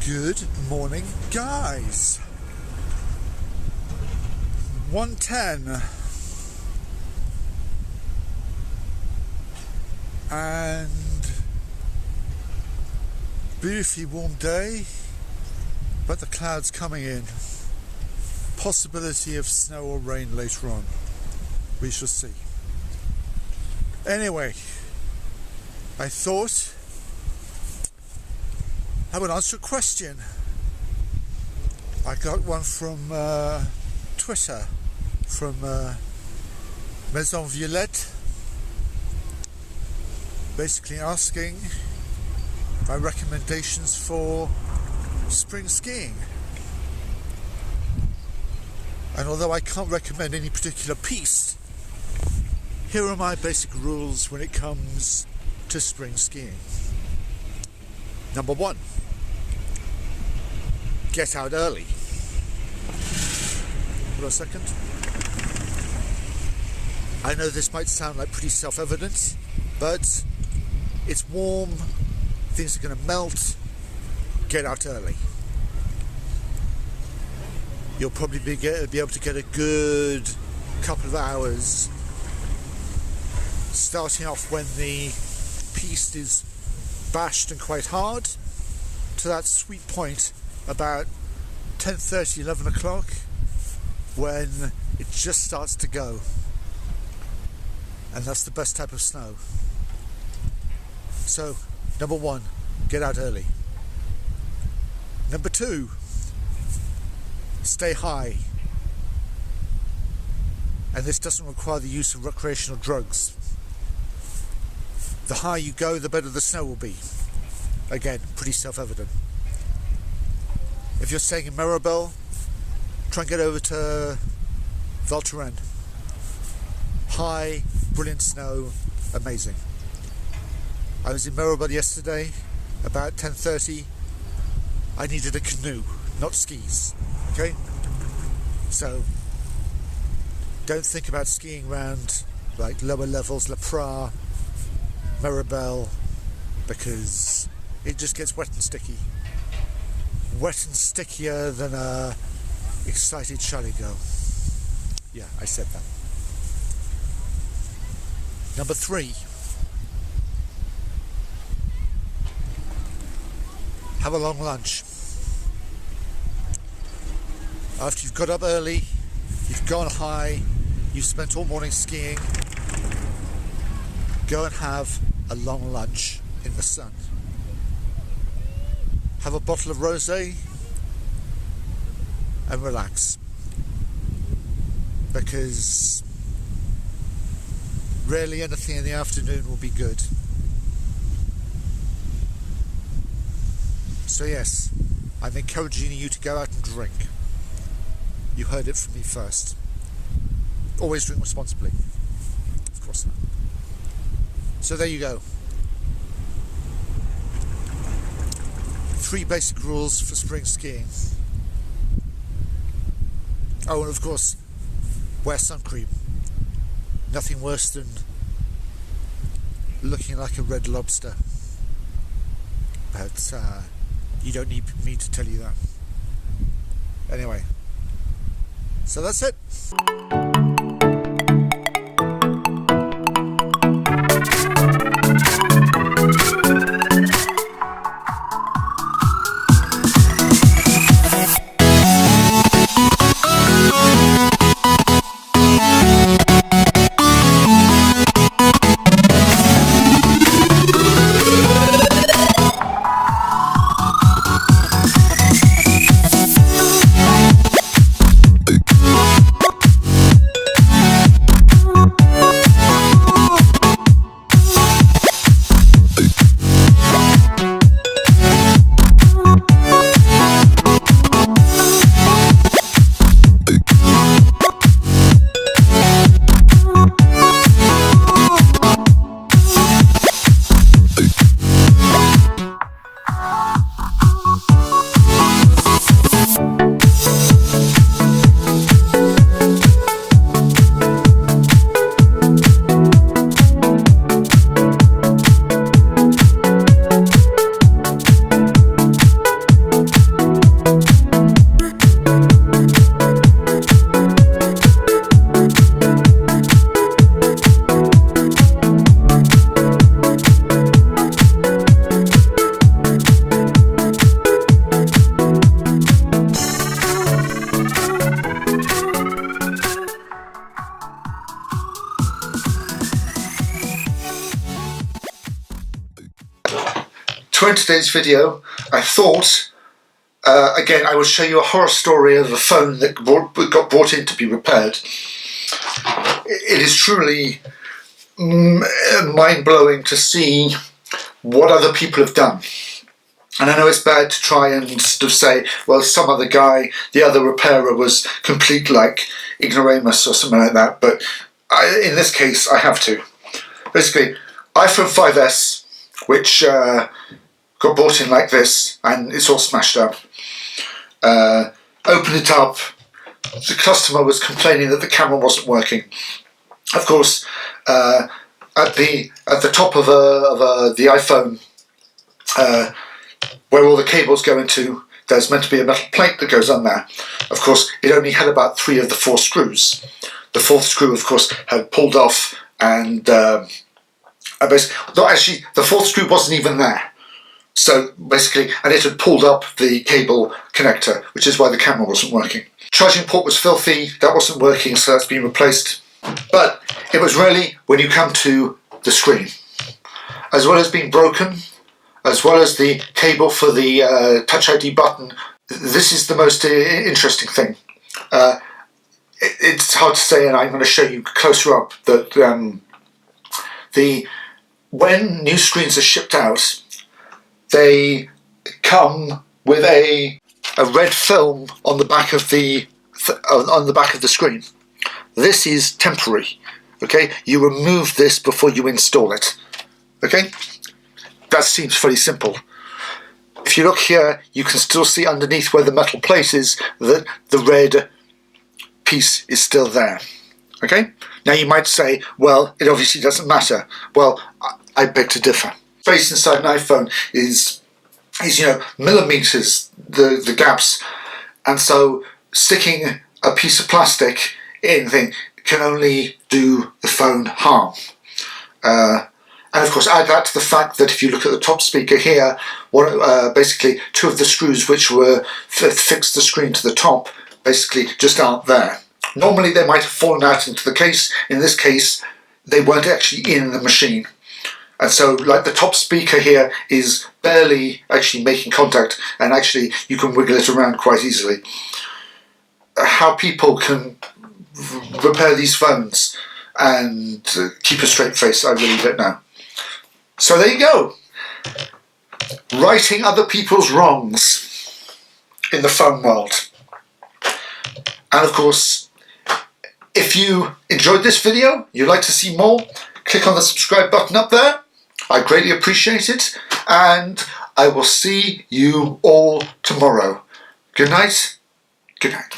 Good morning, guys. 1:10 and beautifully warm day, but the clouds coming in. Possibility of snow or rain later on. We shall see. Anyway, I thought I would answer a question. I got one from Twitter, from Maison Violette, basically asking my recommendations for spring skiing. And although I can't recommend any particular piste, here are my basic rules when it comes to spring skiing. Number one, get out early. Hold on a second. I know this might sound like pretty self-evident, but it's warm, things are going to melt. Get out early. You'll probably be able to get a good couple of hours starting off when the piste is bashed and quite hard to that sweet point about 10:30, 11 o'clock when it just starts to go, and that's the best type of snow. So number one, get out early. Number two, stay high, and this doesn't require the use of recreational drugs. The higher you go, the better the snow will be. Again, pretty self-evident. If you're staying in Mirabel, try and get over to Val Thorens. High, brilliant snow, amazing. I was in Mirabel yesterday, about 10:30. I needed a canoe, not skis. Okay? So, don't think about skiing around like lower levels, La Pra, Mirabel, because it just gets wet and sticky. Wet and stickier than a excited chalet girl. Yeah, I said that. Number three, have a long lunch. After you've got up early, you've gone high, you've spent all morning skiing, go and have a long lunch in the sun. Have a bottle of rosé and relax, because rarely anything in the afternoon will be good. So yes, I'm encouraging you to go out and drink. You heard it from me first. Always drink responsibly. Of course not. So there you go. 3 basic rules for spring skiing. Oh, and of course, wear sun cream. Nothing worse than looking like a red lobster. But you don't need me to tell you that. Anyway, so that's it. So in today's video, I thought, again, I will show you a horror story of a phone that got brought in to be repaired. It is truly mind-blowing to see what other people have done. And I know it's bad to try and sort of say, well, some other guy, the other repairer was complete like ignoramus or something like that, but in this case I have to. Basically, iPhone 5S, which got bought in like this, and it's all smashed up. Opened it up, the customer was complaining that the camera wasn't working. Of course, at the top of the iPhone, where all the cables go into, there's meant to be a metal plate that goes on there. Of course, it only had about 3 of the 4 screws. The 4th screw, of course, had pulled off, and actually, the 4th screw wasn't even there. So basically, and it had pulled up the cable connector, which is why the camera wasn't working. Charging port was filthy, that wasn't working, so that's been replaced. But it was really when you come to the screen. As well as being broken, as well as the cable for the Touch ID button, this is the most interesting thing. It's hard to say, and I'm going to show you closer up, that when new screens are shipped out, they come with a red film on the back of the screen. This is temporary. Okay, you remove this before you install it. Okay, that seems fairly simple. If you look here, you can still see underneath where the metal plate is that the red piece is still there. Okay, now you might say, well, it obviously doesn't matter. Well, I beg to differ. Space inside an iPhone is millimeters, the gaps, and so sticking a piece of plastic in thing can only do the phone harm. And of course, add that to the fact that if you look at the top speaker here, basically 2 of the screws which were fixed the screen to the top basically just aren't there. Normally they might have fallen out into the case. In this case, they weren't actually in the machine. And so, like, the top speaker here is barely actually making contact, and actually you can wiggle it around quite easily. How people can repair these phones and keep a straight face, I really don't know. So there you go. Righting other people's wrongs in the phone world. And of course, if you enjoyed this video, you'd like to see more, click on the subscribe button up there. I greatly appreciate it, and I will see you all tomorrow. Good night. Good night.